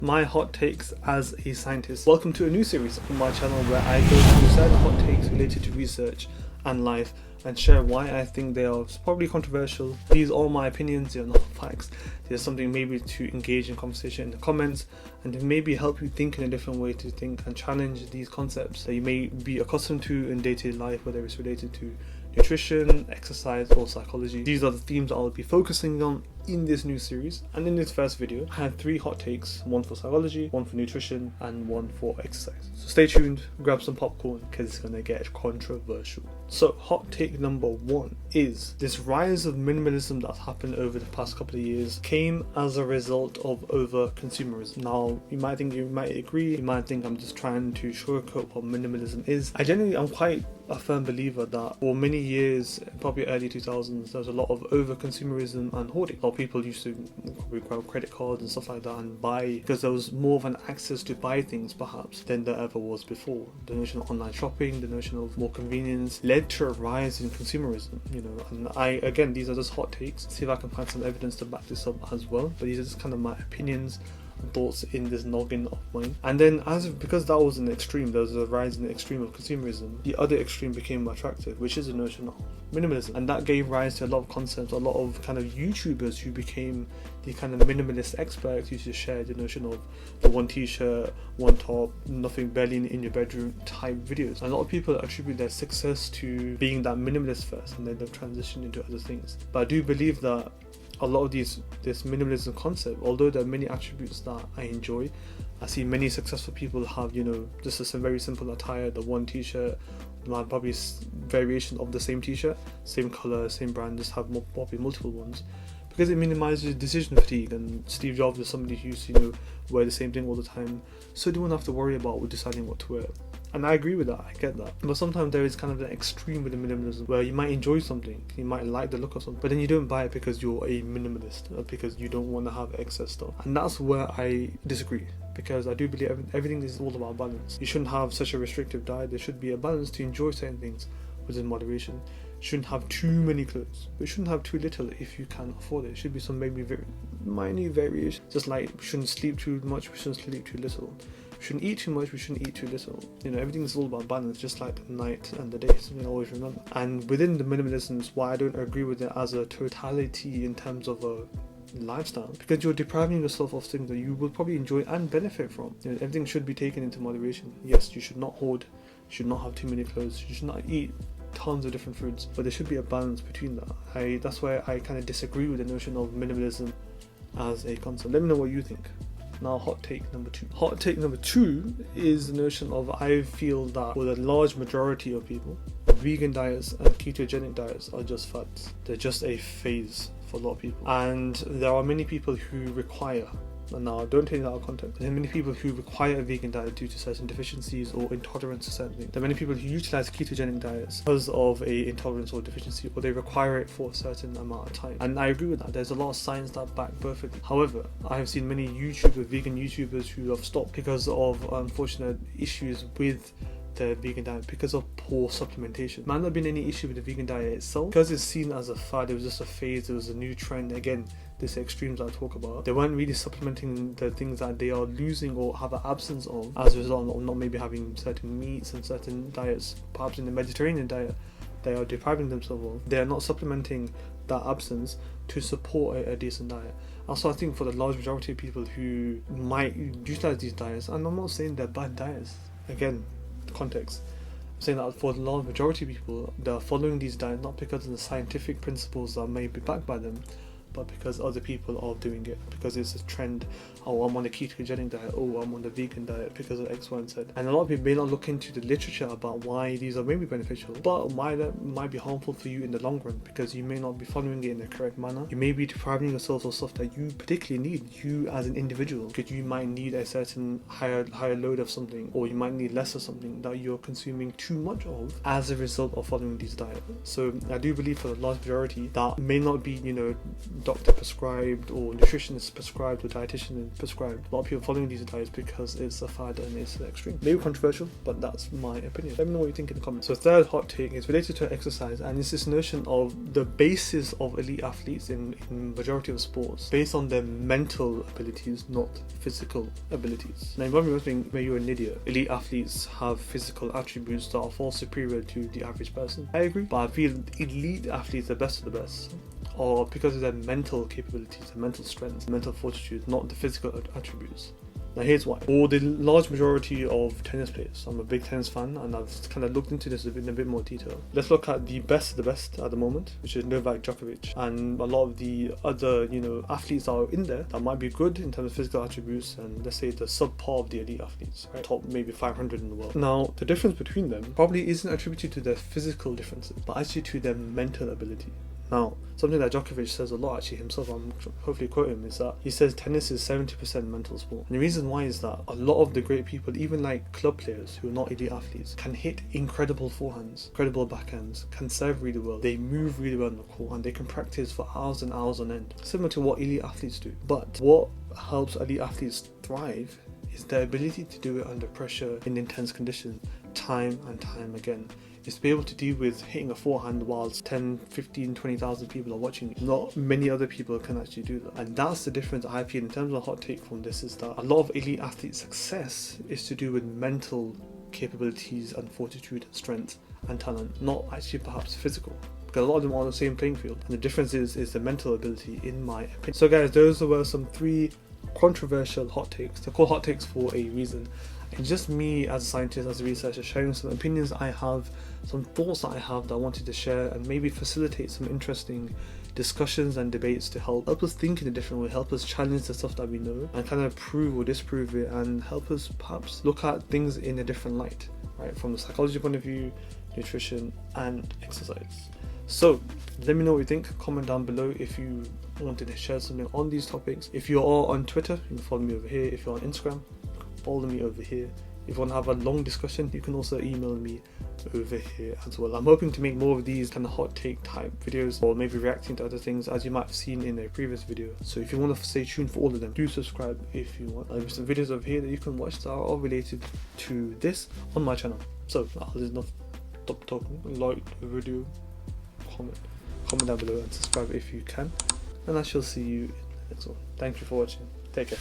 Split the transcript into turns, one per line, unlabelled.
My hot takes as a scientist. Welcome to a new series on my channel where I go through certain hot takes related to research and life and share why I think they are probably controversial. These are my opinions, they are not facts. There's something maybe to engage in conversation in the comments and to maybe help you think in a different way, to think and challenge these concepts that you may be accustomed to in day-to-day life, whether it's related to nutrition, exercise or psychology. These are the themes I'll be focusing on in this new series. And in this first video I had 3 hot takes, one for psychology, one for nutrition and one for exercise. So stay tuned, grab some popcorn because it's gonna get controversial. So hot take number 1 is this rise of minimalism that's happened over the past couple of years came as a result of over consumerism. Now you might agree, you might think I'm just trying to sugarcoat what minimalism is. I'm quite a firm believer that for many years, probably early 2000s, there was a lot of over consumerism and hoarding. A lot of people used to grab credit cards and stuff like that and buy because there was more of an access to buy things perhaps than there ever was before. The notion of online shopping, the notion of more convenience led to a rise in consumerism, and again, these are just hot takes. See if I can find some evidence to back this up as well, but these are just kind of my opinions, thoughts in this noggin of mine. And then because that was an extreme, there was a rise in the extreme of consumerism, the other extreme became attractive, which is the notion of minimalism, and that gave rise to a lot of concepts. A lot of kind of YouTubers who became the kind of minimalist experts used to share the notion of the one t-shirt, one top, nothing, barely in your bedroom type videos. And a lot of people attribute their success to being that minimalist first and then they've transitioned into other things. But I do believe that a lot of this minimalism concept, although there are many attributes that I enjoy, I see many successful people have, just some very simple attire, the one t-shirt, probably variation of the same t-shirt, same color, same brand, just have probably multiple ones, because it minimizes decision fatigue. And Steve Jobs is somebody who used to wear the same thing all the time, so you don't have to worry about deciding what to wear. And I agree with that, I get that. But sometimes there is kind of an extreme with the minimalism where you might enjoy something, you might like the look of something, but then you don't buy it because you're a minimalist or because you don't want to have excess stuff. And that's where I disagree, because I do believe everything is all about balance. You shouldn't have such a restrictive diet. There should be a balance to enjoy certain things within moderation. You shouldn't have too many clothes, but you shouldn't have too little if you can afford it. It should be some maybe very minute variation. Just like we shouldn't sleep too much, we shouldn't sleep too little. We shouldn't eat too much, we shouldn't eat too little. Everything is all about balance, just like the night and the day, something I always remember. And within the minimalism is why I don't agree with it as a totality in terms of a lifestyle, because you're depriving yourself of things that you will probably enjoy and benefit from. Everything should be taken into moderation. Yes, you should not hoard, you should not have too many clothes, you should not eat tons of different foods, but there should be a balance between that. That's why I kind of disagree with the notion of minimalism as a concept. Let me know what you think. Now hot take number 2. Hot take number 2 is the notion of, I feel that for the large majority of people, vegan diets and ketogenic diets are just fads. They're just a phase for a lot of people. And there are many people who require, and now don't take that out of context, there are many people who require a vegan diet due to certain deficiencies or intolerance to certain things. There are many people who utilize ketogenic diets because of a intolerance or deficiency, or they require it for a certain amount of time. And I agree with that. There's a lot of science that back perfectly. However, I have seen many vegan YouTubers who have stopped because of unfortunate issues with the vegan diet, because of poor supplementation. Might not been any issue with the vegan diet itself, because it's seen as a fad. It was just a phase, it was a new trend. Again, this extremes I talk about, they weren't really supplementing the things that they are losing or have an absence of as a result of not maybe having certain meats and certain diets, perhaps in the Mediterranean diet they are depriving themselves of. They are not supplementing that absence to support a decent diet. Also, I think for the large majority of people who might utilize these diets, and I'm not saying they're bad diets, again, context, I'm saying that for the large majority of people, they're following these diets not because of the scientific principles that may be backed by them, but because other people are doing it, because it's a trend. Oh, I'm on the ketogenic diet, oh, I'm on the vegan diet because of X, Y, and Z. And a lot of people may not look into the literature about why these are maybe beneficial, but might be harmful for you in the long run, because you may not be following it in the correct manner. You may be depriving yourself of stuff that you particularly need, you as an individual, because you might need a certain higher load of something, or you might need less of something that you're consuming too much of as a result of following these diets. So I do believe for the large majority that may not be, doctor prescribed or nutritionist prescribed or dietitian prescribed. A lot of people following these diets because it's a fad and it's extreme. Maybe controversial, but that's my opinion. Let me know what you think in the comments. So third hot take is related to exercise, and it's this notion of the basis of elite athletes in majority of sports based on their mental abilities, not physical abilities. Now you might be wondering, maybe you're an idiot. Elite athletes have physical attributes that are far superior to the average person. I agree, but I feel elite athletes are best of the best, or because of their mental capabilities, their mental strength, mental fortitude, not the physical attributes. Now here's why. For the large majority of tennis players, I'm a big tennis fan and I've kind of looked into this in a bit more detail. Let's look at the best of the best at the moment, which is Novak Djokovic, and a lot of the other, athletes that are in there that might be good in terms of physical attributes, and let's say the subpar of the elite athletes, right? Top maybe 500 in the world. Now the difference between them probably isn't attributed to their physical differences, but actually to their mental ability. Now, something that Djokovic says a lot actually himself, I'm hopefully quote him, is that he says tennis is 70% mental sport. And the reason why is that a lot of the great people, even like club players who are not elite athletes, can hit incredible forehands, incredible backhands, can serve really well, they move really well on the court, and they can practice for hours and hours on end, similar to what elite athletes do. But what helps elite athletes thrive is their ability to do it under pressure in intense conditions, time and time again. Is to be able to deal with hitting a forehand whilst 10, 15, 20,000 people are watching. Not many other people can actually do that. And that's the difference I feel in terms of a hot take from this, is that a lot of elite athletes' success is to do with mental capabilities and fortitude, strength and talent, not actually perhaps physical. Because a lot of them are on the same playing field. And the difference is the mental ability, in my opinion. So guys, those were some 3 controversial hot takes. They're called hot takes for a reason. It's just me as a scientist, as a researcher, sharing some opinions I have, some thoughts that I have that I wanted to share, and maybe facilitate some interesting discussions and debates to help us think in a different way, help us challenge the stuff that we know and kind of prove or disprove it, and help us perhaps look at things in a different light, right, from the psychology point of view, nutrition and exercise. So let me know what you think. Comment down below if you wanted to share something on these topics. If you are on Twitter, you can follow me over here. If you're on Instagram, follow me over here. If you want to have a long discussion, you can also email me over here as well. I'm hoping to make more of these kind of hot take type videos, or maybe reacting to other things, as you might have seen in a previous video. So if you want to stay tuned for all of them, do subscribe if you want. There's some videos over here that you can watch that are related to this on my channel. So there's enough stop talking. Like the video, comment down below and subscribe if you can, and I shall see you in the next one. Thank you for watching. Take care.